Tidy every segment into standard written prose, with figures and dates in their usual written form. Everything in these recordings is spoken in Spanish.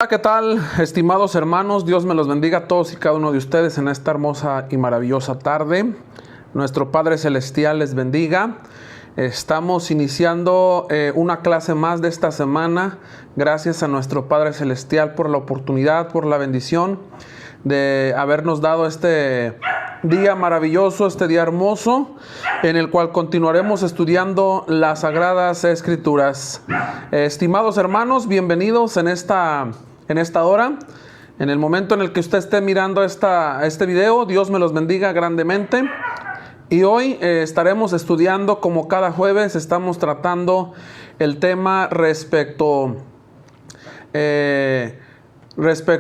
Hola, ¿qué tal, estimados hermanos? Dios me los bendiga a todos y cada uno de ustedes en esta hermosa y maravillosa tarde. Nuestro Padre Celestial les bendiga. Estamos iniciando una clase más de esta semana. Gracias a nuestro Padre Celestial por la oportunidad, por la bendición de habernos dado este día maravilloso, este día hermoso, en el cual continuaremos estudiando las Sagradas Escrituras. Estimados hermanos, bienvenidos en esta hora. En el momento en el que usted esté mirando este video, Dios me los bendiga grandemente. Y hoy estaremos estudiando, como cada jueves, estamos tratando el tema respecto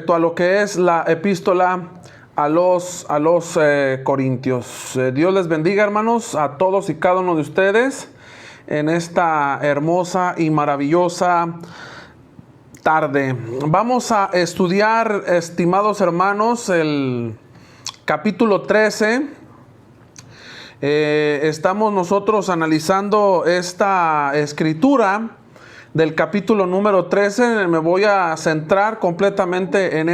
a lo que es la epístola a los Corintios. Dios les bendiga, hermanos, a todos y cada uno de ustedes en esta hermosa y maravillosa tarde. Vamos a estudiar, estimados hermanos, el capítulo 13. Estamos nosotros analizando esta escritura del capítulo número 13. Me voy a centrar completamente en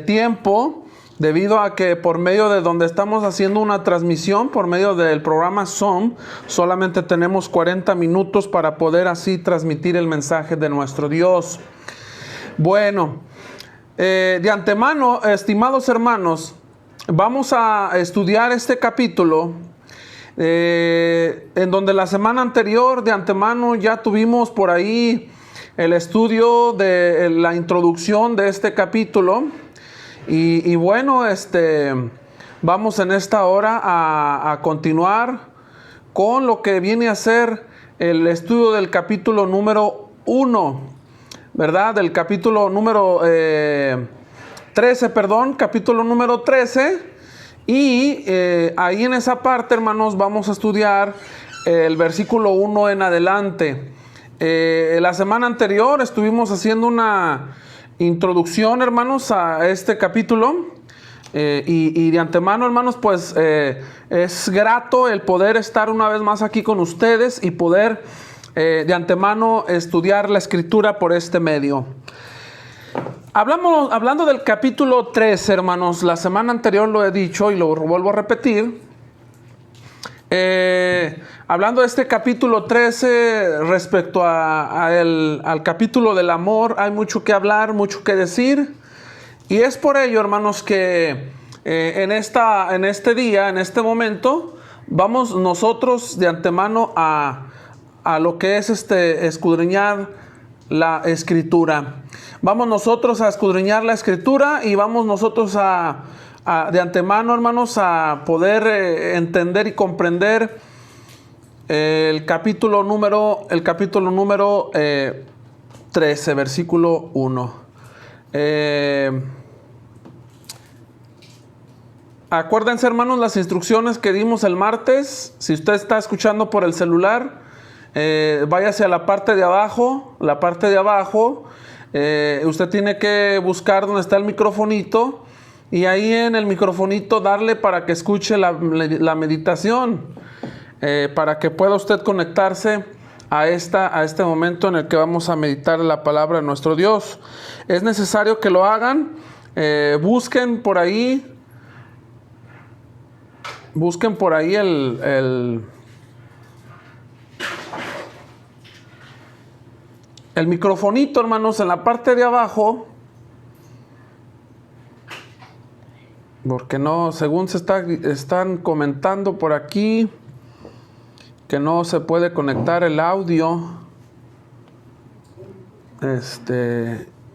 tiempo, debido a que por medio de donde estamos haciendo una transmisión, por medio del programa Zoom, solamente tenemos 40 minutos para poder así transmitir el mensaje de nuestro Dios. Bueno, de antemano, estimados hermanos, vamos a estudiar este capítulo en donde la semana anterior de antemano ya tuvimos por ahí el estudio de la introducción de este capítulo. Y bueno, vamos en esta hora a continuar con lo que viene a ser el estudio del capítulo número 1, ¿verdad? Del capítulo número 13, capítulo número 13. Y ahí en esa parte, hermanos, vamos a estudiar el versículo 1 en adelante. La semana anterior estuvimos haciendo una introducción, hermanos, a este capítulo. Y de antemano, hermanos, pues es grato el poder estar una vez más aquí con ustedes y poder de antemano estudiar la escritura por este medio. Hablando del capítulo 13, hermanos, la semana anterior lo he dicho y lo vuelvo a repetir. Hablando de este capítulo 13 respecto al capítulo del amor, hay mucho que hablar, mucho que decir. Y es por ello, hermanos, que en este día, en este momento, vamos nosotros de antemano a lo que es escudriñar la escritura. Vamos nosotros a escudriñar la escritura y vamos nosotros de antemano, hermanos, a poder entender y comprender el capítulo número 13, versículo 1. Acuérdense, hermanos, las instrucciones que dimos el martes. Si usted está escuchando por el celular, váyase a la parte de abajo. Usted tiene que buscar donde está el microfonito y ahí en el microfonito darle para que escuche la meditación, para que pueda usted conectarse a este momento en el que vamos a meditar la palabra de nuestro Dios. Es necesario que lo hagan. Busquen por ahí el microfonito, hermanos, en la parte de abajo, porque no, según están comentando por aquí, que no se puede conectar el audio.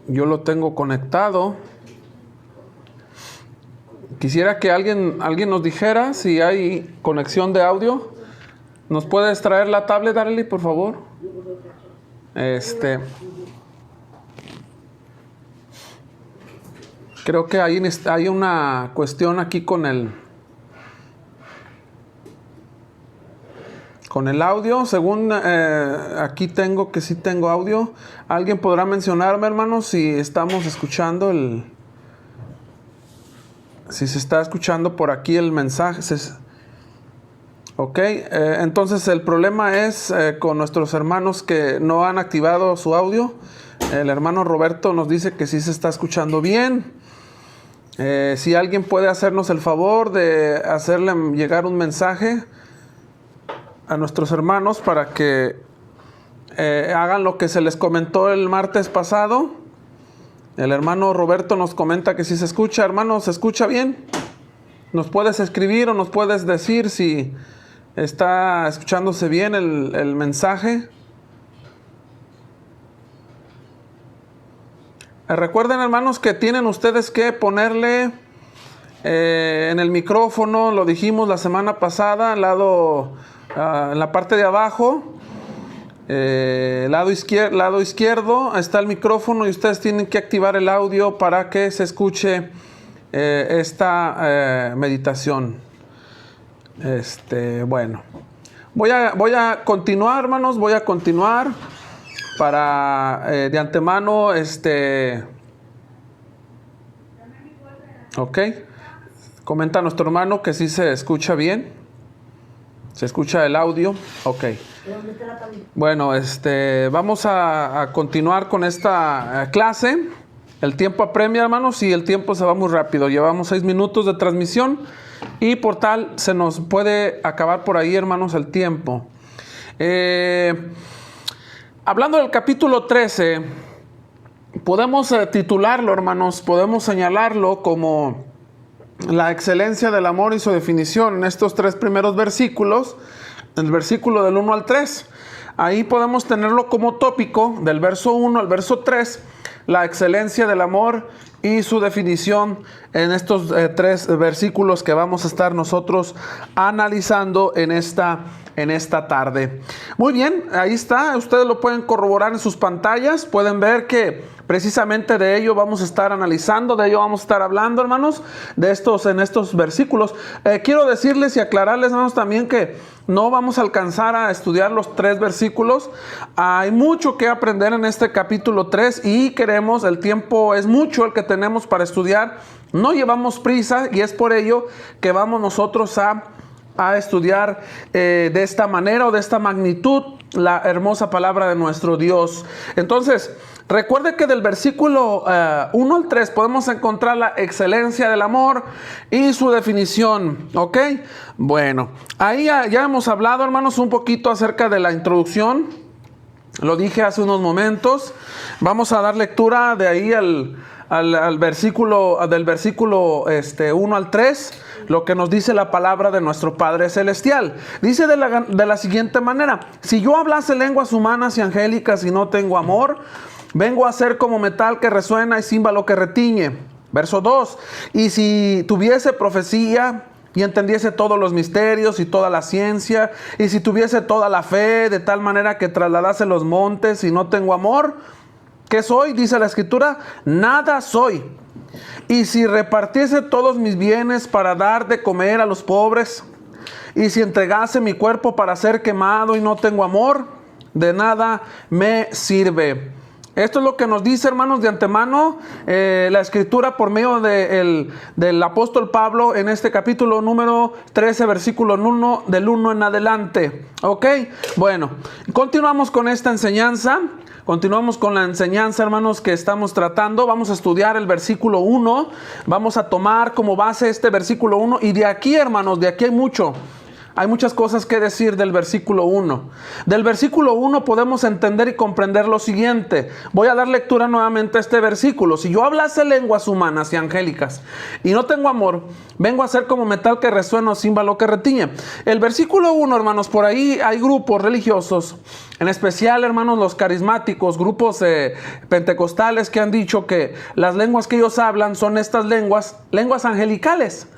Yo lo tengo conectado. Quisiera que alguien nos dijera si hay conexión de audio. ¿Nos puedes traer la tablet, Arely, por favor? Creo que hay una cuestión aquí con el audio. Según aquí tengo que sí tengo audio. ¿Alguien podrá mencionarme, hermanos, si estamos escuchando si se está escuchando por aquí el mensaje? Ok, entonces el problema es con nuestros hermanos que no han activado su audio. El hermano Roberto nos dice que sí se está escuchando bien. Si alguien puede hacernos el favor de hacerle llegar un mensaje a nuestros hermanos para que hagan lo que se les comentó el martes pasado. El hermano Roberto nos comenta que sí se escucha. Hermano, ¿se escucha bien? ¿Nos puedes escribir o nos puedes decir si está escuchándose bien el mensaje? Recuerden, hermanos, que tienen ustedes que ponerle en el micrófono, lo dijimos la semana pasada, en la parte de abajo, lado izquierdo está el micrófono y ustedes tienen que activar el audio para que se escuche esta meditación. Bueno, voy a continuar, hermanos, voy a continuar para de antemano, ok, comenta nuestro hermano que sí se escucha bien, se escucha el audio, ok. Bueno, vamos a continuar con esta clase. El tiempo apremia, hermanos, y el tiempo se va muy rápido. Llevamos 6 minutos de transmisión y por tal se nos puede acabar por ahí, hermanos, el tiempo. Hablando del capítulo 13, podemos titularlo, hermanos, podemos señalarlo como la excelencia del amor y su definición en estos 3 primeros versículos, el versículo del 1 al 3. Ahí podemos tenerlo como tópico del verso 1 al verso 3, la excelencia del amor y su definición en estos 3 versículos que vamos a estar nosotros analizando en esta tarde. Muy bien, ahí está, ustedes lo pueden corroborar en sus pantallas, pueden ver que precisamente de ello vamos a estar analizando, de ello vamos a estar hablando, hermanos, en estos versículos. Quiero decirles y aclararles, hermanos, también que no vamos a alcanzar a estudiar los 3 versículos. Hay mucho que aprender en este capítulo 3 y el tiempo es mucho el que tenemos para estudiar. No llevamos prisa y es por ello que vamos nosotros a estudiar de esta manera o de esta magnitud la hermosa palabra de nuestro Dios. Entonces, recuerde que del versículo 1 al 3 podemos encontrar la excelencia del amor y su definición, ¿ok? Bueno, ahí ya hemos hablado, hermanos, un poquito acerca de la introducción. Lo dije hace unos momentos. Vamos a dar lectura de ahí al versículo, del versículo 1 al 3, lo que nos dice la palabra de nuestro Padre Celestial. Dice de la siguiente manera: si yo hablase lenguas humanas y angélicas y no tengo amor, vengo a ser como metal que resuena y címbalo que retiñe. Verso 2: y si tuviese profecía y entendiese todos los misterios y toda la ciencia, y si tuviese toda la fe de tal manera que trasladase los montes y no tengo amor, ¿qué soy? Dice la Escritura, nada soy. Y si repartiese todos mis bienes para dar de comer a los pobres, y si entregase mi cuerpo para ser quemado y no tengo amor, de nada me sirve. Esto es lo que nos dice, hermanos, de antemano la Escritura por medio del apóstol Pablo en este capítulo número 13, versículo 1, del 1 en adelante. ¿Ok? Bueno, continuamos con esta enseñanza. Continuamos con la enseñanza, hermanos, que estamos tratando. Vamos a estudiar el versículo 1. Vamos a tomar como base este versículo 1. Y de aquí, hermanos, de aquí hay mucho. Hay muchas cosas que decir del versículo 1. Del versículo 1 podemos entender y comprender lo siguiente. Voy a dar lectura nuevamente a este versículo. Si yo hablase lenguas humanas y angélicas y no tengo amor, vengo a ser como metal que resuena o címbalo que retiñe. El versículo 1, hermanos, por ahí hay grupos religiosos, en especial, hermanos, los carismáticos, grupos pentecostales que han dicho que las lenguas que ellos hablan son estas lenguas angelicales.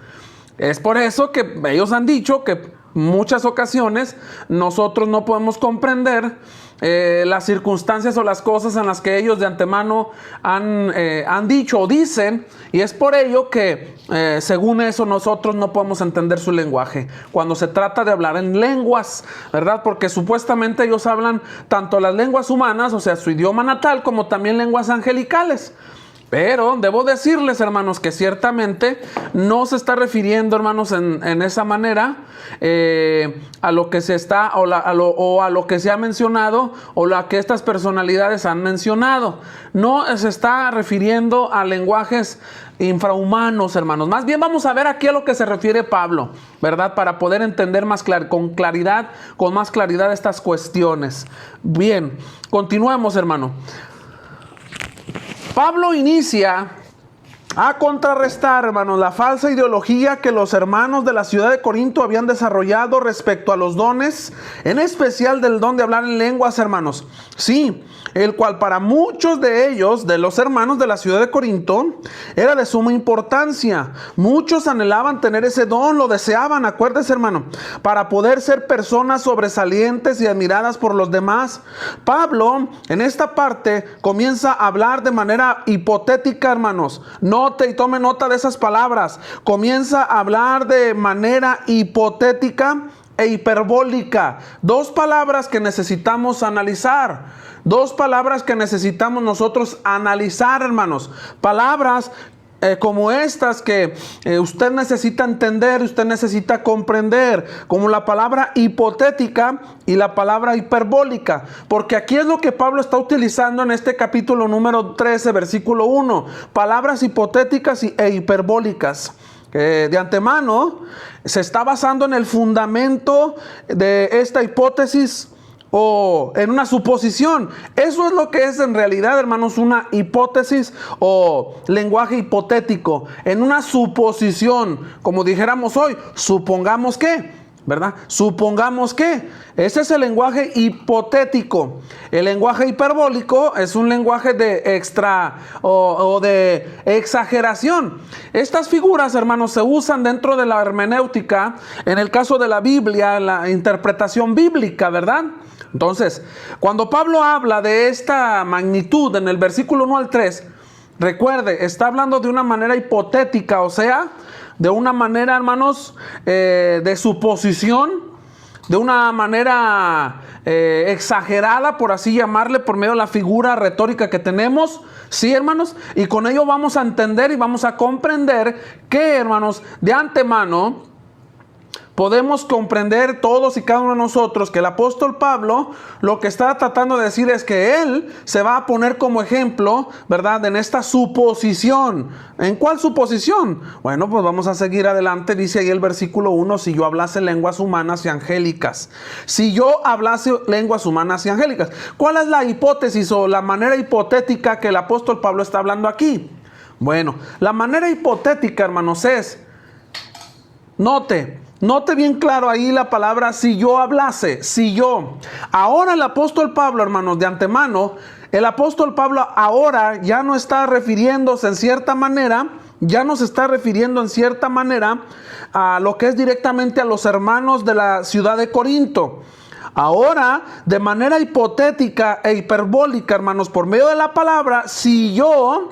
Es por eso que ellos han dicho que muchas ocasiones nosotros no podemos comprender las circunstancias o las cosas en las que ellos de antemano han dicho o dicen, y es por ello que según eso nosotros no podemos entender su lenguaje cuando se trata de hablar en lenguas, ¿verdad? Porque supuestamente ellos hablan tanto las lenguas humanas, o sea, su idioma natal, como también lenguas angelicales. Pero debo decirles, hermanos, que ciertamente no se está refiriendo, hermanos, en esa manera a lo que se está a lo que se ha mencionado o lo que estas personalidades han mencionado. No se está refiriendo a lenguajes infrahumanos, hermanos. Más bien vamos a ver aquí a lo que se refiere Pablo, ¿verdad? Para poder entender más con más claridad estas cuestiones. Bien, continuemos, hermano. Pablo inicia a contrarrestar, hermanos, la falsa ideología que los hermanos de la ciudad de Corinto habían desarrollado respecto a los dones, en especial del don de hablar en lenguas, hermanos. Sí, el cual para muchos de ellos, de los hermanos de la ciudad de Corinto, era de suma importancia. Muchos anhelaban tener ese don, lo deseaban, acuérdese, hermano, para poder ser personas sobresalientes y admiradas por los demás. Pablo, en esta parte, comienza a hablar de manera hipotética, hermanos. Note y tome nota de esas palabras. Comienza a hablar de manera hipotética e hiperbólica. Dos palabras que necesitamos analizar. Dos palabras que necesitamos nosotros analizar, hermanos. Palabras como estas que usted necesita entender, usted necesita comprender, como la palabra hipotética y la palabra hiperbólica, porque aquí es lo que Pablo está utilizando en este capítulo número 13, versículo 1, palabras hipotéticas e hiperbólicas. De antemano se está basando en el fundamento de esta hipótesis o en una suposición. Eso es lo que es en realidad, hermanos, una hipótesis o lenguaje hipotético. En una suposición, como dijéramos hoy, supongamos que, ¿verdad? Supongamos que. Ese es el lenguaje hipotético. El lenguaje hiperbólico es un lenguaje de de exageración. Estas figuras, hermanos, se usan dentro de la hermenéutica, en el caso de la Biblia, la interpretación bíblica, ¿verdad? Entonces, cuando Pablo habla de esta magnitud en el versículo 1 al 3, recuerde, está hablando de una manera hipotética, o sea, de una manera, hermanos, de suposición, de una manera exagerada, por así llamarle, por medio de la figura retórica que tenemos. Sí, hermanos, y con ello vamos a entender y vamos a comprender que, hermanos, de antemano podemos comprender todos y cada uno de nosotros que el apóstol Pablo lo que está tratando de decir es que él se va a poner como ejemplo, ¿verdad?, en esta suposición. ¿En cuál suposición? Bueno, pues vamos a seguir adelante. Dice ahí el versículo 1, si yo hablase lenguas humanas y angélicas. Si yo hablase lenguas humanas y angélicas. ¿Cuál es la hipótesis o la manera hipotética que el apóstol Pablo está hablando aquí? Bueno, la manera hipotética, hermanos, es, Note bien claro ahí la palabra si yo hablase, si yo. Ahora el apóstol Pablo, hermanos, de antemano, el apóstol Pablo ahora ya no está refiriéndose en cierta manera, a lo que es directamente a los hermanos de la ciudad de Corinto. Ahora, de manera hipotética e hiperbólica, hermanos, por medio de la palabra, si yo,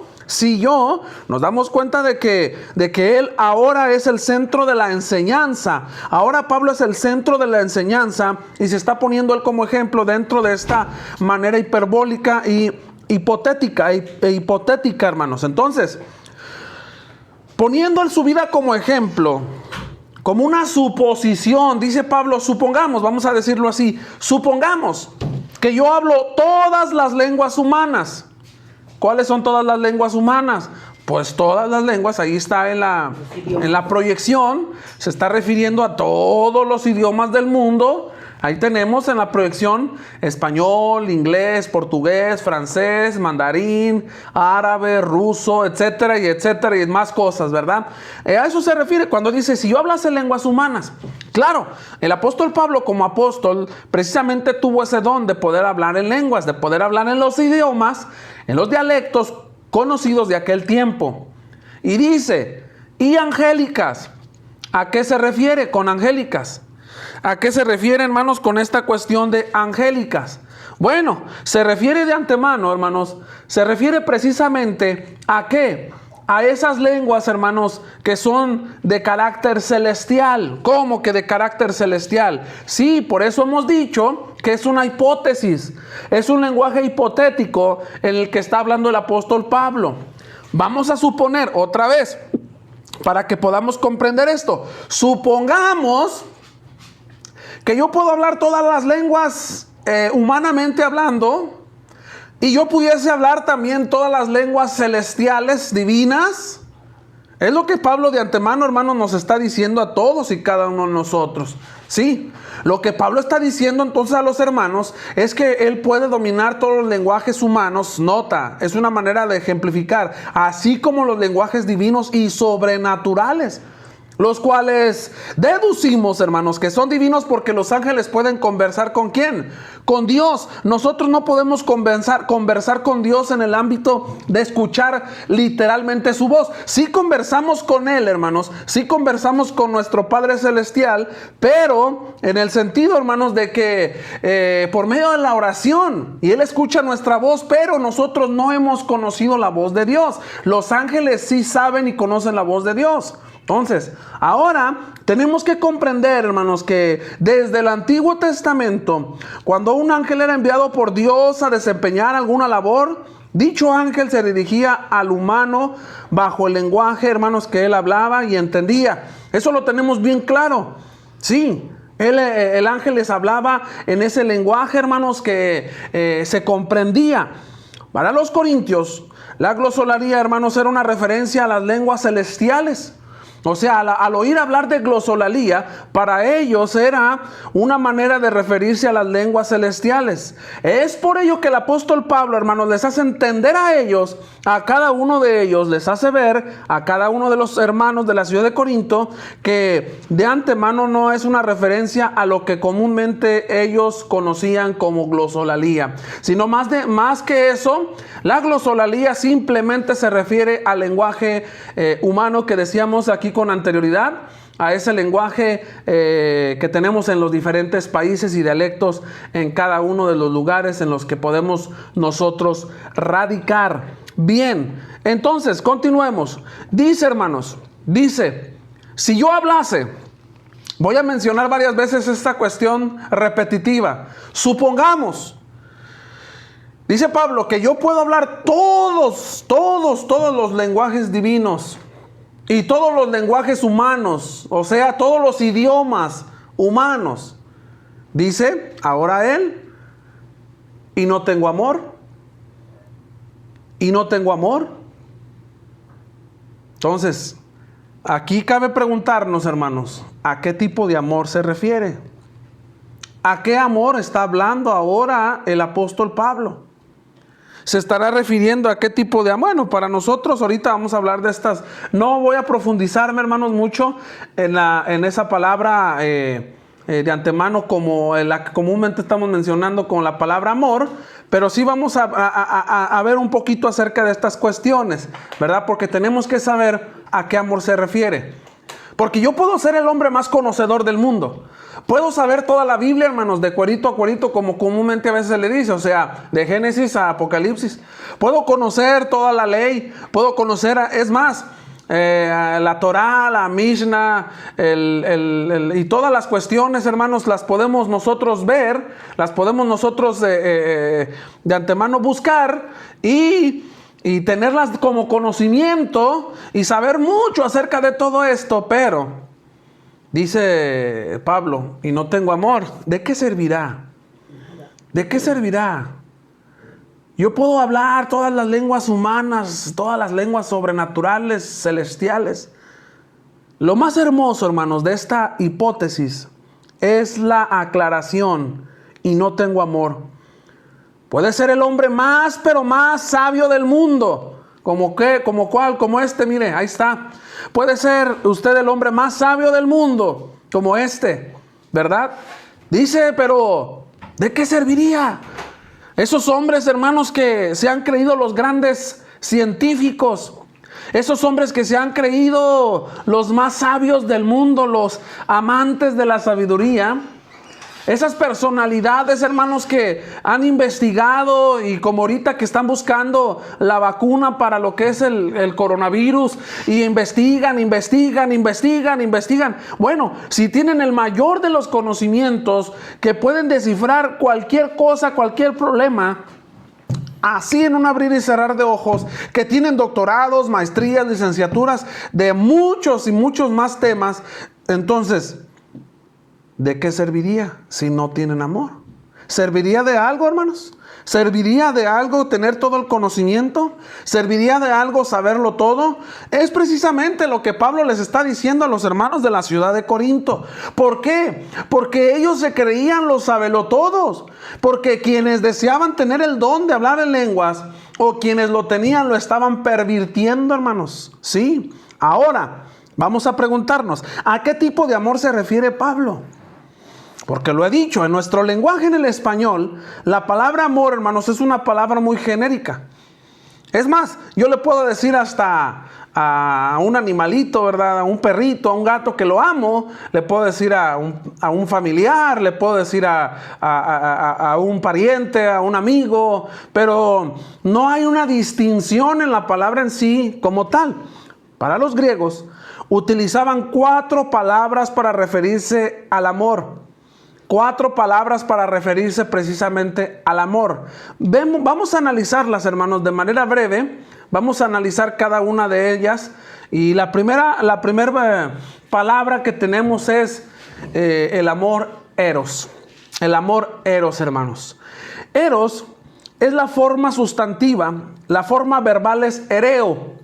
nos damos cuenta de que él ahora es el centro de la enseñanza. Ahora Pablo es el centro de la enseñanza y se está poniendo él como ejemplo dentro de esta manera hiperbólica y hipotética, hermanos. Entonces, poniendo en su vida como ejemplo, como una suposición, dice Pablo, supongamos, vamos a decirlo así, supongamos que yo hablo todas las lenguas humanas. ¿Cuáles son todas las lenguas humanas? Pues todas las lenguas, ahí está en la proyección, se está refiriendo a todos los idiomas del mundo. Ahí tenemos en la proyección español, inglés, portugués, francés, mandarín, árabe, ruso, etcétera, y más cosas, ¿verdad? A eso se refiere cuando dice, si yo hablase lenguas humanas. Claro, el apóstol Pablo como apóstol precisamente tuvo ese don de poder hablar en lenguas, de poder hablar en los idiomas, en los dialectos conocidos de aquel tiempo. Y dice, y angélicas. ¿A qué se refiere con angélicas? ¿A qué se refiere, hermanos, con esta cuestión de angélicas? Bueno, se refiere de antemano, hermanos, se refiere precisamente ¿a qué? A esas lenguas, hermanos, que son de carácter celestial. ¿Cómo que de carácter celestial? Sí, por eso hemos dicho que es una hipótesis, es un lenguaje hipotético en el que está hablando el apóstol Pablo. Vamos a suponer otra vez, para que podamos comprender esto. Supongamos que yo puedo hablar todas las lenguas humanamente hablando, y yo pudiese hablar también todas las lenguas celestiales, divinas. Es lo que Pablo de antemano, hermanos, nos está diciendo a todos y cada uno de nosotros. Sí, lo que Pablo está diciendo entonces a los hermanos es que él puede dominar todos los lenguajes humanos. Nota, es una manera de ejemplificar, así como los lenguajes divinos y sobrenaturales, los cuales deducimos, hermanos, que son divinos porque los ángeles pueden conversar ¿con quién? Con Dios. Nosotros no podemos conversar con Dios en el ámbito de escuchar literalmente su voz. Sí conversamos con Él, hermanos, sí conversamos con nuestro Padre Celestial, pero en el sentido, hermanos, de que por medio de la oración, y Él escucha nuestra voz, pero nosotros no hemos conocido la voz de Dios. Los ángeles sí saben y conocen la voz de Dios. Entonces, ahora tenemos que comprender, hermanos, que desde el Antiguo Testamento, cuando un ángel era enviado por Dios a desempeñar alguna labor, dicho ángel se dirigía al humano bajo el lenguaje, hermanos, que él hablaba y entendía. Eso lo tenemos bien claro. Sí, el ángel les hablaba en ese lenguaje, hermanos, que se comprendía. Para los corintios, la glosolaría, hermanos, era una referencia a las lenguas celestiales. O sea, al oír hablar de glosolalia, para ellos era una manera de referirse a las lenguas celestiales. Es por ello que el apóstol Pablo, hermanos, les hace entender a ellos, a cada uno de ellos, les hace ver a cada uno de los hermanos de la ciudad de Corinto, que de antemano no es una referencia a lo que comúnmente ellos conocían como glosolalia, sino más que eso, la glosolalia simplemente se refiere al lenguaje humano que decíamos aquí con anterioridad, a ese lenguaje que tenemos en los diferentes países y dialectos en cada uno de los lugares en los que podemos nosotros radicar. Bien, entonces continuemos. Dice, hermanos, dice, si yo hablase, voy a mencionar varias veces esta cuestión repetitiva. Supongamos, dice Pablo, que yo puedo hablar todos los lenguajes divinos y todos los lenguajes humanos, o sea, todos los idiomas humanos. Dice, ahora él, y no tengo amor. Y no tengo amor. Entonces, aquí cabe preguntarnos, hermanos, ¿a qué tipo de amor se refiere? ¿A qué amor está hablando ahora el apóstol Pablo? ¿Se estará refiriendo a qué tipo de amor? Bueno, para nosotros ahorita vamos a hablar de estas. No voy a profundizarme, hermanos, mucho en esa palabra de antemano como la que comúnmente estamos mencionando con la palabra amor, pero sí vamos a ver un poquito acerca de estas cuestiones, ¿verdad? Porque tenemos que saber a qué amor se refiere. Porque yo puedo ser el hombre más conocedor del mundo. Puedo saber toda la Biblia, hermanos, de cuerito a cuerito, como comúnmente a veces se le dice, o sea, de Génesis a Apocalipsis. Puedo conocer toda la ley, puedo conocer, es más, la Torah, la Mishnah, y todas las cuestiones, hermanos, las podemos nosotros ver, las podemos nosotros de antemano buscar y tenerlas como conocimiento y saber mucho acerca de todo esto, pero dice Pablo, y no tengo amor, ¿de qué servirá? ¿De qué servirá? Yo puedo hablar todas las lenguas humanas, todas las lenguas sobrenaturales, celestiales. Lo más hermoso, hermanos, de esta hipótesis es la aclaración, y no tengo amor. Puede ser el hombre más, pero más sabio del mundo. ¿Como este? Mire, ahí está. Puede ser usted el hombre más sabio del mundo, como este, ¿verdad? Dice, pero ¿de qué serviría? Esos hombres, hermanos, que se han creído los grandes científicos, esos hombres que se han creído los más sabios del mundo, los amantes de la sabiduría, esas personalidades, hermanos, que han investigado y como ahorita que están buscando la vacuna para lo que es el coronavirus y investigan. Bueno, si tienen el mayor de los conocimientos que pueden descifrar cualquier cosa, cualquier problema, así en un abrir y cerrar de ojos, que tienen doctorados, maestrías, licenciaturas de muchos y muchos más temas. Entonces, ¿de qué serviría si no tienen amor? ¿Serviría de algo, hermanos? ¿Serviría de algo tener todo el conocimiento? ¿Serviría de algo saberlo todo? Es precisamente lo que Pablo les está diciendo a los hermanos de la ciudad de Corinto. ¿Por qué? Porque ellos se creían los sabelotodos. Porque quienes deseaban tener el don de hablar en lenguas, o quienes lo tenían, lo estaban pervirtiendo, hermanos. Sí. Ahora, vamos a preguntarnos, ¿a qué tipo de amor se refiere Pablo? Porque lo he dicho, en nuestro lenguaje en el español, la palabra amor, hermanos, es una palabra muy genérica. Es más, yo le puedo decir hasta a un animalito, ¿verdad? A un perrito, a un gato que lo amo. Le puedo decir a un familiar, le puedo decir a un pariente, a un amigo. Pero no hay una distinción en la palabra en sí como tal. Para los griegos, utilizaban 4 palabras para referirse al amor. 4 palabras para referirse precisamente al amor. Vamos a analizarlas, hermanos, de manera breve. Vamos a analizar cada una de ellas. Y la primera palabra que tenemos es el amor eros. El amor eros, hermanos. Eros es la forma sustantiva. La forma verbal es ereo.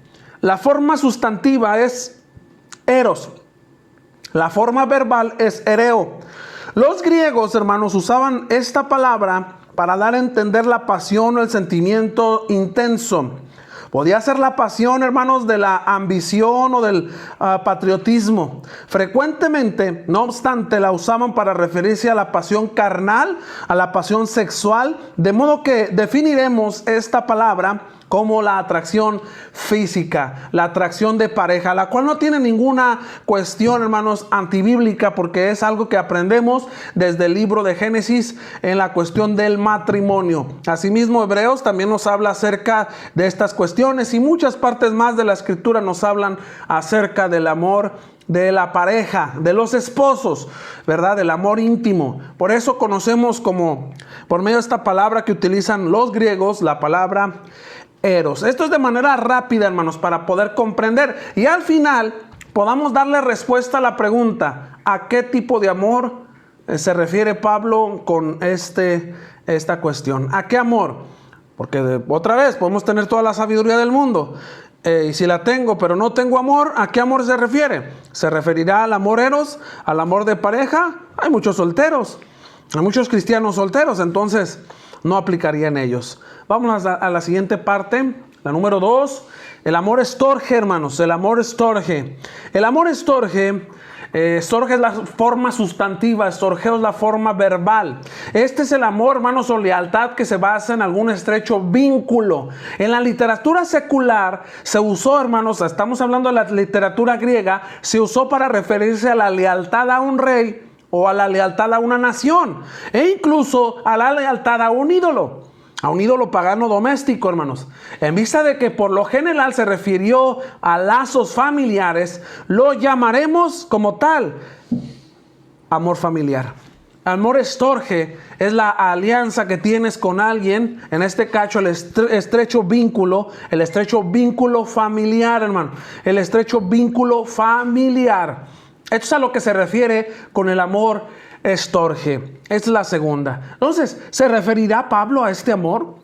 La forma sustantiva es eros. La forma verbal es ereo. Los griegos, hermanos, usaban esta palabra para dar a entender la pasión o el sentimiento intenso. Podía ser la pasión, hermanos, de la ambición o del patriotismo. Frecuentemente, no obstante, la usaban para referirse a la pasión carnal, a la pasión sexual, de modo que definiremos esta palabra como la atracción física, la atracción de pareja, la cual no tiene ninguna cuestión, hermanos, antibíblica, porque es algo que aprendemos desde el libro de Génesis en la cuestión del matrimonio. Asimismo, Hebreos también nos habla acerca de estas cuestiones y muchas partes más de la Escritura nos hablan acerca del amor de la pareja, de los esposos, ¿verdad? Del amor íntimo. Por eso conocemos como, por medio de esta palabra que utilizan los griegos, la palabra eros. Esto es de manera rápida, hermanos, para poder comprender y al final podamos darle respuesta a la pregunta: ¿a qué tipo de amor se refiere Pablo con esta cuestión? ¿A qué amor? Porque otra vez podemos tener toda la sabiduría del mundo y si la tengo pero no tengo amor, ¿a qué amor se refiere? ¿Se referirá al amor eros, al amor de pareja? Hay muchos solteros, hay muchos cristianos solteros, entonces no aplicaría en ellos. Vamos a la siguiente parte, la número 2, el amor estorge, hermanos, el amor estorge. El amor estorge, estorge es la forma sustantiva, estorgeo es la forma verbal. Este es el amor, hermanos, o lealtad que se basa en algún estrecho vínculo. En la literatura secular se usó, hermanos, estamos hablando de la literatura griega, se usó para referirse a la lealtad a un rey o a la lealtad a una nación e incluso a la lealtad a un ídolo pagano doméstico, hermanos. En vista de que por lo general se refirió a lazos familiares, lo llamaremos como tal amor familiar. Amor estorge es la alianza que tienes con alguien, en este caso el estrecho vínculo familiar, hermano. El estrecho vínculo familiar. Esto es a lo que se refiere con el amor estorge. Esta es la segunda. Entonces, ¿se referirá Pablo a este amor?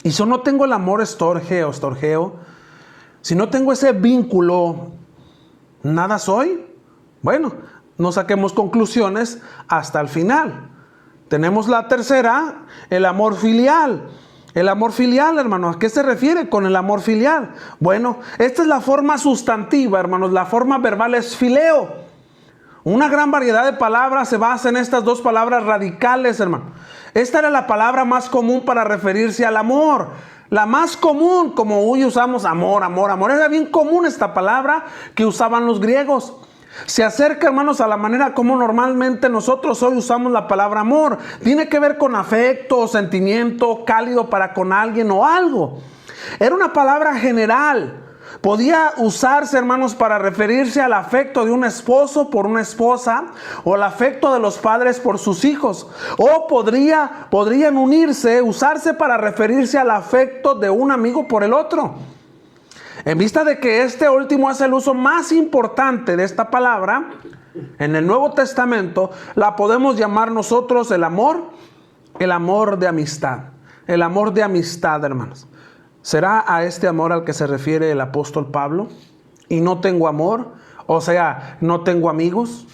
Y si no tengo el amor estorge o estorgeo, si no tengo ese vínculo, ¿nada soy? Bueno, no saquemos conclusiones hasta el final. Tenemos la tercera, el amor filial. El amor filial, hermanos, ¿a qué se refiere con el amor filial? Bueno, esta es la forma sustantiva, hermanos. La forma verbal es fileo. Una gran variedad de palabras se basa en estas 2 palabras radicales, hermano. Esta era la palabra más común para referirse al amor. La más común, como hoy usamos amor. Era bien común esta palabra que usaban los griegos. Se acerca, hermanos, a la manera como normalmente nosotros hoy usamos la palabra amor. Tiene que ver con afecto, sentimiento cálido para con alguien o algo. Era una palabra general. Podía usarse, hermanos, para referirse al afecto de un esposo por una esposa, o el afecto de los padres por sus hijos. O podrían usarse para referirse al afecto de un amigo por el otro. En vista de que este último es el uso más importante de esta palabra, en el Nuevo Testamento la podemos llamar nosotros el amor de amistad. El amor de amistad, hermanos. ¿Será a este amor al que se refiere el apóstol Pablo? Y no tengo amor, o sea, no tengo amigos,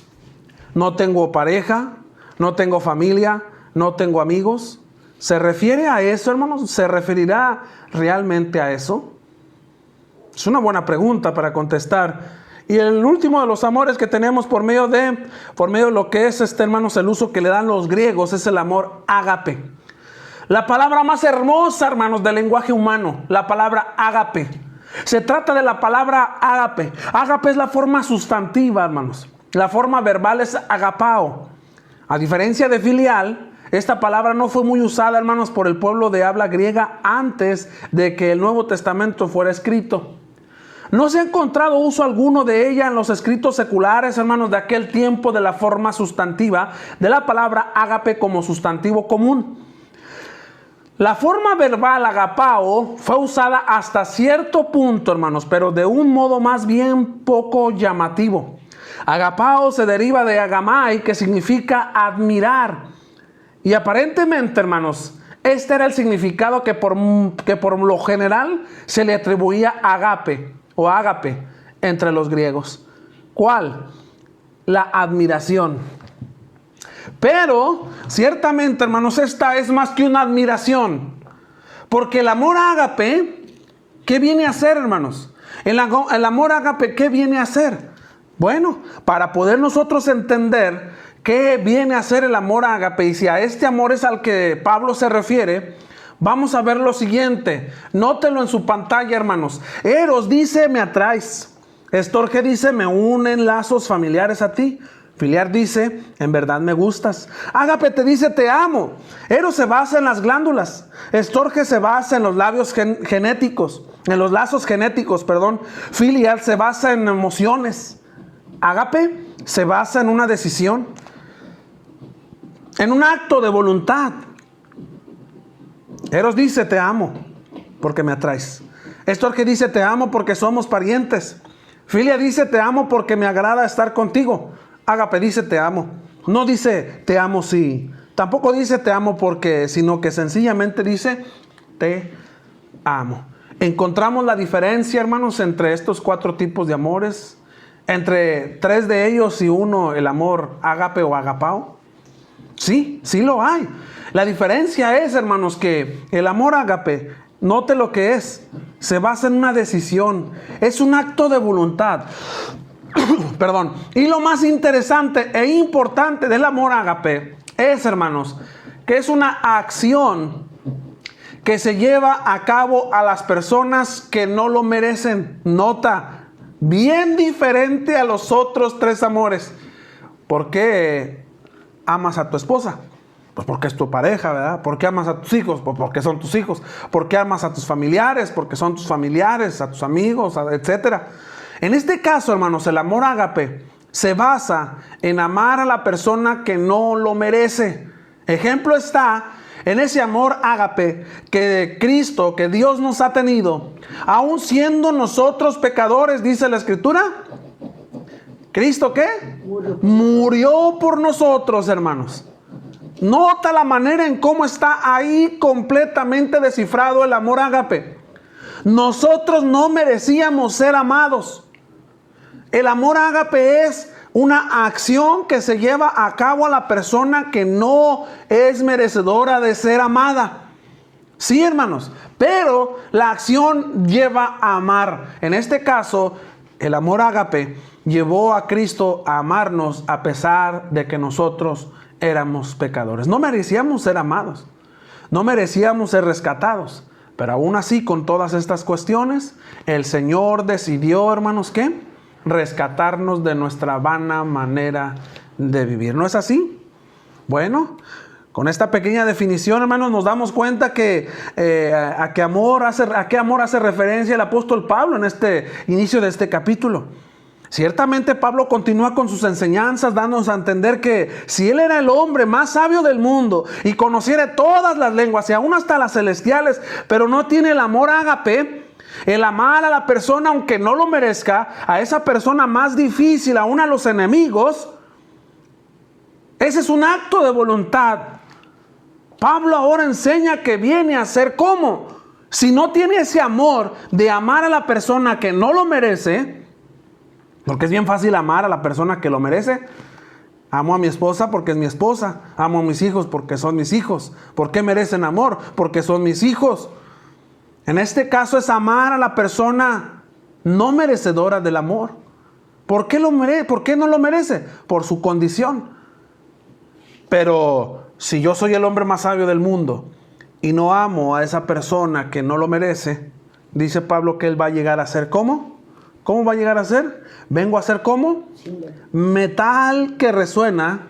no tengo pareja, no tengo familia, no tengo amigos. ¿Se refiere a eso, hermanos? ¿Se referirá realmente a eso? Es una buena pregunta para contestar. Y el último de los amores que tenemos por medio de lo que es, hermanos, el uso que le dan los griegos, es el amor ágape. La palabra más hermosa, hermanos, del lenguaje humano, la palabra ágape. Se trata de la palabra ágape. Ágape es la forma sustantiva, hermanos. La forma verbal es agapao. A diferencia de filial, esta palabra no fue muy usada, hermanos, por el pueblo de habla griega antes de que el Nuevo Testamento fuera escrito. No se ha encontrado uso alguno de ella en los escritos seculares, hermanos, de aquel tiempo, de la forma sustantiva de la palabra ágape como sustantivo común. La forma verbal agapao fue usada hasta cierto punto, hermanos, pero de un modo más bien poco llamativo. Agapao se deriva de agamai, que significa admirar. Y aparentemente, hermanos, este era el significado que por lo general se le atribuía a agape o ágape entre los griegos. ¿Cuál? La admiración. Pero, ciertamente, hermanos, esta es más que una admiración. Porque el amor ágape, ¿qué viene a hacer, hermanos? El amor ágape, ¿qué viene a hacer? Bueno, para poder nosotros entender qué viene a hacer el amor ágape, y si a este amor es al que Pablo se refiere, vamos a ver lo siguiente. Nótelo en su pantalla, hermanos. Eros dice, me atraes. Estorge dice, me unen lazos familiares a ti. Filiar dice, en verdad me gustas. Ágape te dice, te amo. Eros se basa en las glándulas. Estorge se basa en los labios genéticos, en los lazos genéticos, perdón. Filial se basa en emociones. Ágape se basa en una decisión, en un acto de voluntad. Eros dice, te amo, porque me atraes. Estorge dice, te amo porque somos parientes. Filia dice, te amo porque me agrada estar contigo. Ágape dice, te amo. No dice, te amo sí. Tampoco dice, te amo porque, sino que sencillamente dice, te amo. Encontramos la diferencia, hermanos, entre estos 4 tipos de amores. Entre 3 de ellos y uno, el amor ágape o agapao. Sí, sí lo hay. La diferencia es, hermanos, que el amor ágape, note lo que es, se basa en una decisión. Es un acto de voluntad. Perdón. Y lo más interesante e importante del amor ágape es, hermanos, que es una acción que se lleva a cabo a las personas que no lo merecen. Nota, bien diferente a los otros 3 amores. ¿Por qué amas a tu esposa? Pues porque es tu pareja, ¿verdad? ¿Por qué amas a tus hijos? Pues porque son tus hijos. ¿Por qué amas a tus familiares? Porque son tus familiares, a tus amigos, etcétera. En este caso, hermanos, el amor ágape se basa en amar a la persona que no lo merece. Ejemplo está en ese amor ágape que Cristo, que Dios nos ha tenido, aun siendo nosotros pecadores, dice la Escritura. ¿Cristo qué? Murió por nosotros, hermanos. Nota la manera en cómo está ahí completamente descifrado el amor ágape. Nosotros no merecíamos ser amados. El amor ágape es una acción que se lleva a cabo a la persona que no es merecedora de ser amada. Sí, hermanos, pero la acción lleva a amar. En este caso, el amor ágape llevó a Cristo a amarnos a pesar de que nosotros éramos pecadores. No merecíamos ser amados, no merecíamos ser rescatados, pero aún así, con todas estas cuestiones, el Señor decidió, hermanos, ¿qué? Rescatarnos de nuestra vana manera de vivir. ¿No es así? Bueno, Con esta pequeña definición, hermanos, nos damos cuenta que a qué amor hace referencia el apóstol Pablo en este inicio de este capítulo. Ciertamente Pablo continúa con sus enseñanzas, dándonos a entender que si él era el hombre más sabio del mundo y conociera todas las lenguas y aún hasta las celestiales, pero no tiene el amor ágape, el amar a la persona aunque no lo merezca, a esa persona más difícil, aún a los enemigos, ese es un acto de voluntad. Pablo ahora enseña que viene a ser como, si no tiene ese amor de amar a la persona que no lo merece, porque es bien fácil amar a la persona que lo merece. Amo a mi esposa porque es mi esposa, amo a mis hijos porque son mis hijos. ¿Por qué merecen amor? Porque son mis hijos. En este caso es amar a la persona no merecedora del amor. ¿Por qué no lo merece? Por su condición. Pero si yo soy el hombre más sabio del mundo y no amo a esa persona que no lo merece, dice Pablo que él va a llegar a ser ¿cómo? ¿Cómo va a llegar a ser? Vengo a ser ¿cómo? Metal que resuena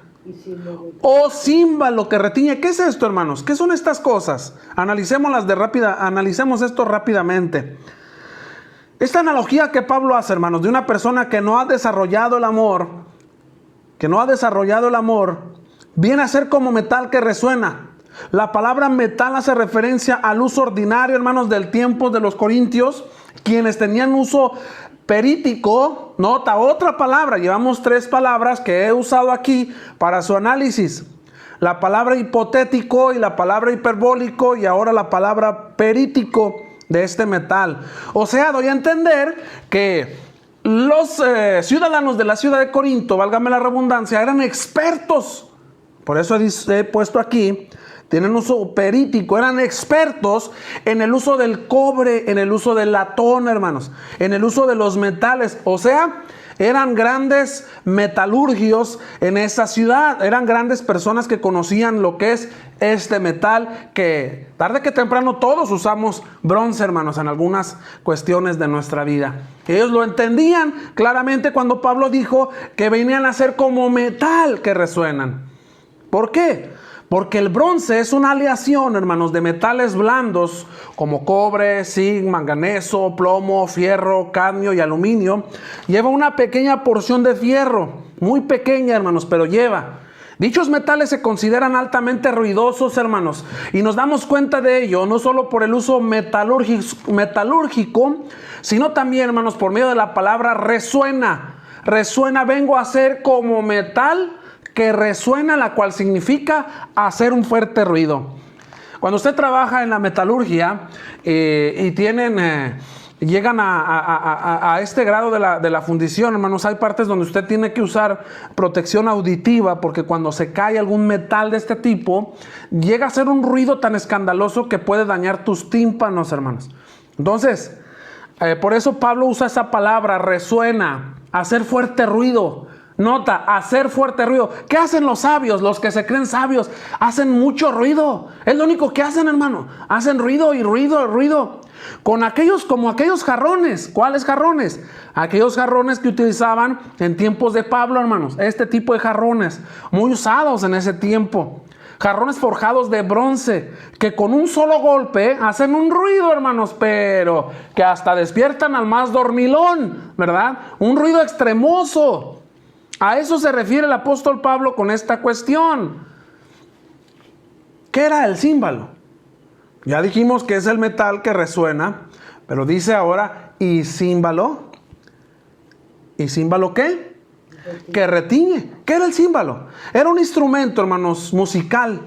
o címbalo que retiñe. ¿Qué es esto, hermanos? ¿Qué son estas cosas? Analicemos esto rápidamente. Esta analogía que Pablo hace, hermanos, de una persona que no ha desarrollado el amor, viene a ser como metal que resuena. La palabra metal hace referencia al uso ordinario, hermanos, del tiempo de los corintios, quienes tenían uso perítico. Nota otra palabra, llevamos 3 palabras que he usado aquí para su análisis. La palabra hipotético y la palabra hiperbólico y ahora la palabra perítico de este metal. O sea, doy a entender que los ciudadanos de la ciudad de Corinto, válgame la redundancia, eran expertos. Por eso he puesto aquí, tienen uso perítico, eran expertos en el uso del cobre, en el uso del latón, hermanos, en el uso de los metales. O sea, eran grandes metalurgios en esa ciudad, eran grandes personas que conocían lo que es este metal, que tarde que temprano todos usamos bronce, hermanos, en algunas cuestiones de nuestra vida. Ellos lo entendían claramente cuando Pablo dijo que venían a ser como metal que resuenan. ¿Por qué? Porque el bronce es una aleación, hermanos, de metales blandos como cobre, zinc, manganeso, plomo, fierro, cadmio y aluminio. Lleva una pequeña porción de fierro, muy pequeña, hermanos, pero lleva. Dichos metales se consideran altamente ruidosos, hermanos, y nos damos cuenta de ello no solo por el uso metalúrgico, sino también, hermanos, por medio de la palabra resuena. Resuena, vengo a ser como metal que resuena, la cual significa hacer un fuerte ruido. Cuando usted trabaja en la metalurgia y llegan a este grado de la fundición, hermanos, hay partes donde usted tiene que usar protección auditiva, porque cuando se cae algún metal de este tipo, llega a ser un ruido tan escandaloso que puede dañar tus tímpanos, hermanos. Entonces, por eso Pablo usa esa palabra, resuena, hacer fuerte ruido. Nota, hacer fuerte ruido. ¿Qué hacen los sabios? Los que se creen sabios hacen mucho ruido. Es lo único que hacen, hermano. Hacen ruido y ruido y ruido. Como aquellos jarrones. ¿Cuáles jarrones? Aquellos jarrones que utilizaban en tiempos de Pablo, hermanos. Este tipo de jarrones, muy usados en ese tiempo. Jarrones forjados de bronce, que con un solo golpe hacen un ruido, hermanos, pero que hasta despiertan al más dormilón, ¿verdad? Un ruido extremoso. A eso se refiere el apóstol Pablo con esta cuestión. ¿Qué era el címbalo? Ya dijimos que es el metal que resuena, pero dice ahora, ¿y címbalo? ¿Y címbalo qué? Que retiñe. ¿Qué era el címbalo? Era un instrumento, hermanos, musical,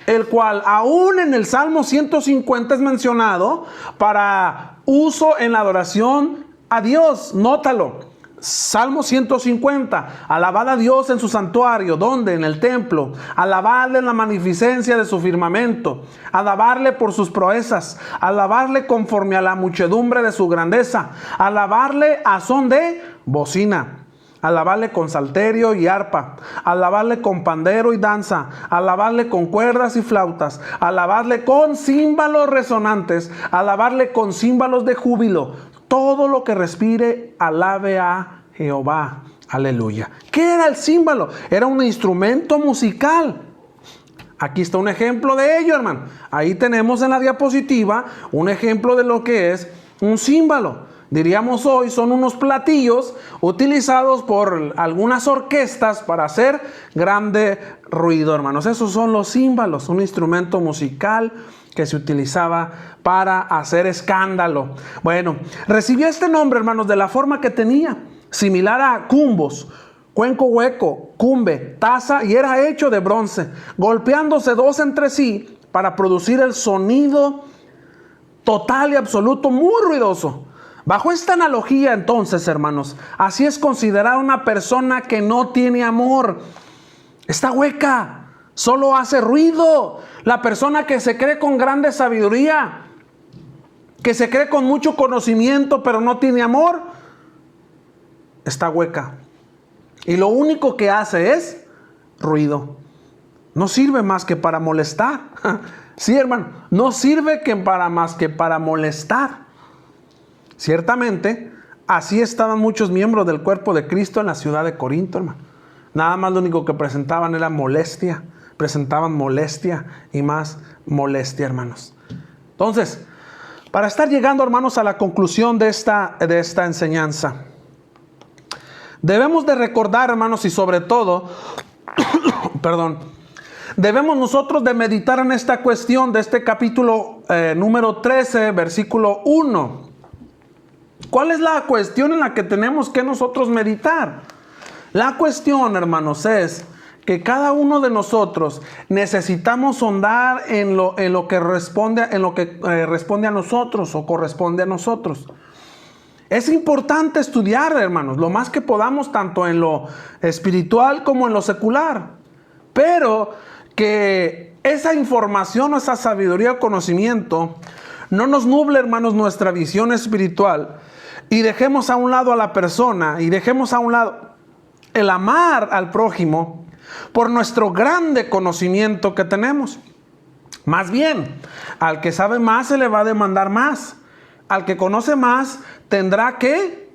el cual aún en el Salmo 150 es mencionado para uso en la adoración a Dios. Nótalo. Salmo 150, alabad a Dios en su santuario. ¿Dónde? En el templo. Alabarle en la magnificencia de su firmamento. Alabarle por sus proezas. Alabarle conforme a la muchedumbre de su grandeza. Alabarle a son de bocina. Alabarle con salterio y arpa. Alabarle con pandero y danza. Alabarle con cuerdas y flautas. Alabarle con címbalos resonantes. Alabarle con címbalos de júbilo. Todo lo que respire, alabe a Jehová. Aleluya. ¿Qué era el címbalo? Era un instrumento musical. Aquí está un ejemplo de ello, hermano. Ahí tenemos en la diapositiva un ejemplo de lo que es un címbalo. Diríamos hoy, son unos platillos utilizados por algunas orquestas para hacer grande ruido, hermanos. Esos son los címbalos, un instrumento musical que se utilizaba para hacer escándalo. Bueno, recibió este nombre, hermanos, de la forma que tenía, similar a cumbos, cuenco hueco, cumbe, taza, y era hecho de bronce, golpeándose dos entre sí para producir el sonido total y absoluto, muy ruidoso. Bajo esta analogía, entonces, hermanos, así es considerar una persona que no tiene amor. Está hueca, solo hace ruido. La persona que se cree con grande sabiduría, que se cree con mucho conocimiento, pero no tiene amor, está hueca. Y lo único que hace es ruido. No sirve más que para molestar. Sí, hermano, no sirve más que para molestar. Ciertamente, así estaban muchos miembros del cuerpo de Cristo en la ciudad de Corinto, hermano. Nada más lo único que presentaban era molestia. Presentaban molestia y más molestia, hermanos. Entonces, para estar llegando, hermanos, a la conclusión de esta enseñanza, debemos de recordar, hermanos, y sobre todo, debemos nosotros de meditar en esta cuestión de este capítulo número 13, versículo 1. ¿Cuál es la cuestión en la que tenemos que nosotros meditar? La cuestión, hermanos, es que cada uno de nosotros necesitamos sondar en lo que responde a nosotros o corresponde a nosotros. Es importante estudiar, hermanos, lo más que podamos, tanto en lo espiritual como en lo secular. Pero que esa información o esa sabiduría o conocimiento no nos nuble, hermanos, nuestra visión espiritual y dejemos a un lado a la persona y dejemos a un lado el amar al prójimo por nuestro grande conocimiento que tenemos. Más bien, al que sabe más se le va a demandar más. Al que conoce más tendrá que,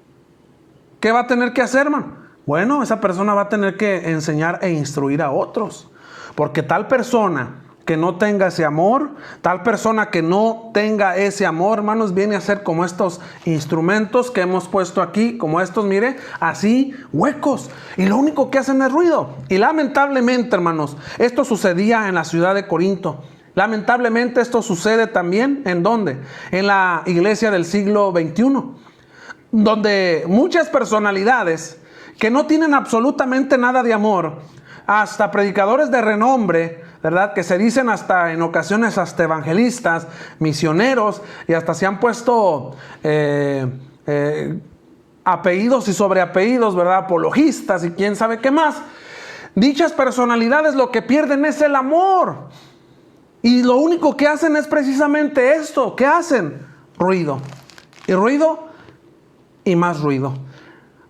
¿qué va a tener que hacer, hermano? Bueno, esa persona va a tener que enseñar e instruir a otros. Porque tal persona que no tenga ese amor, tal persona que no tenga ese amor, hermanos, viene a ser como estos instrumentos que hemos puesto aquí, como estos, mire, así, huecos. Y lo único que hacen es ruido. Y lamentablemente, hermanos, esto sucedía en la ciudad de Corinto. Lamentablemente esto sucede también, ¿en dónde? En la iglesia del siglo XXI, donde muchas personalidades que no tienen absolutamente nada de amor, hasta predicadores de renombre, ¿verdad? Que se dicen hasta en ocasiones hasta evangelistas, misioneros, y hasta se han puesto apellidos y sobreapellidos, ¿verdad? Apologistas y quién sabe qué más. Dichas personalidades lo que pierden es el amor. Y lo único que hacen es precisamente esto. ¿Qué hacen? Ruido. Y ruido y más ruido.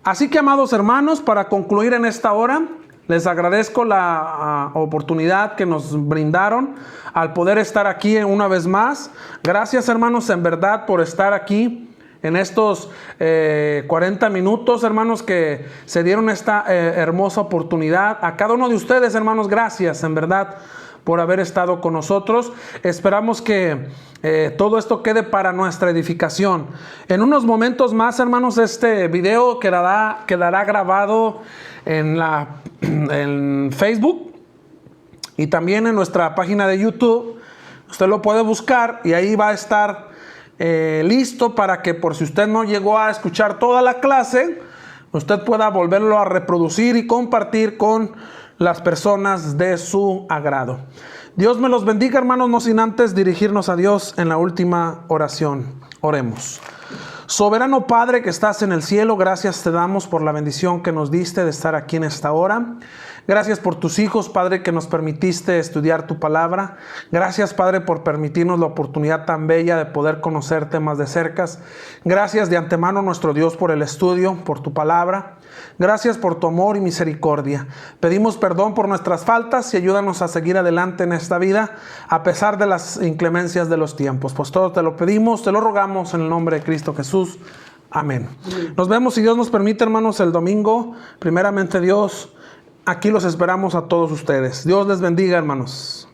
Así que, amados hermanos, para concluir en esta hora, les agradezco la oportunidad que nos brindaron al poder estar aquí una vez más. Gracias, hermanos, en verdad, por estar aquí en estos 40 minutos, hermanos, que se dieron esta hermosa oportunidad. A cada uno de ustedes, hermanos, gracias, en verdad, por haber estado con nosotros. Esperamos que todo esto quede para nuestra edificación. En unos momentos más, hermanos, este video quedará grabado en Facebook y también en nuestra página de YouTube. Usted lo puede buscar y ahí va a estar listo para que, por si usted no llegó a escuchar toda la clase, usted pueda volverlo a reproducir y compartir con las personas de su agrado. Dios me los bendiga, hermanos, no sin antes dirigirnos a Dios en la última oración. Oremos. Soberano Padre que estás en el cielo, gracias te damos por la bendición que nos diste de estar aquí en esta hora. Gracias por tus hijos, Padre, que nos permitiste estudiar tu palabra. Gracias, Padre, por permitirnos la oportunidad tan bella de poder conocerte más de cerca. Gracias de antemano, nuestro Dios, por el estudio, por tu palabra. Gracias por tu amor y misericordia. Pedimos perdón por nuestras faltas y ayúdanos a seguir adelante en esta vida a pesar de las inclemencias de los tiempos. Pues todo te lo pedimos, te lo rogamos en el nombre de Cristo Jesús. Amén. Nos vemos, si Dios nos permite, hermanos, el domingo. Primeramente Dios, aquí los esperamos a todos ustedes. Dios les bendiga, hermanos.